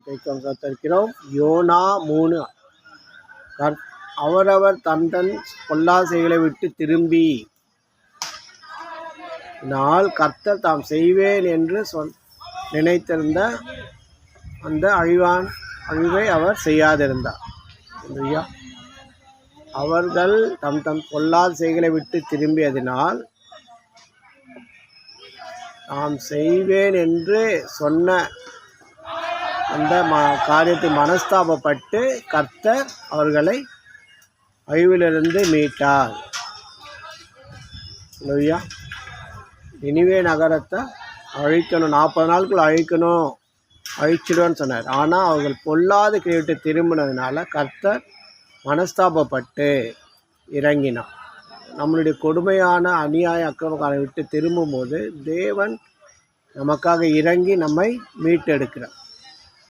இருக்கிறோம். யோனா 3. அவரவர் தன் பொல்லாசைகளை விட்டு திரும்பி நாள் கர்த்தர் தாம் செய்வேன் என்று நினைத்திருந்த அந்த அழிவை அவர் செய்யாதிருந்தார். அவர்கள் தம் பொல்லாசைகளை விட்டு திரும்பியதினால் தாம் செய்வேன் என்று சொன்ன அந்த காரியத்தை மனஸ்தாபப்பட்டு கர்த்தர் அவர்களை அழிவிலிருந்து மீட்டார். நினிவே நகரத்தை அழிக்கணும், 40 நாட்கள் அழிச்சிடுவேன்னு சொன்னார். ஆனால் அவர்கள் பொல்லாத கிரியத்தை திரும்பினதுனால கர்த்தர் மனஸ்தாபப்பட்டு இறங்கினார். நம்மளுடைய கொடுமையான அநியாய அக்கிரமக்காரை விட்டு திரும்பும்போது தேவன் நமக்காக இறங்கி நம்மை மீட்டெடுக்கிறார்.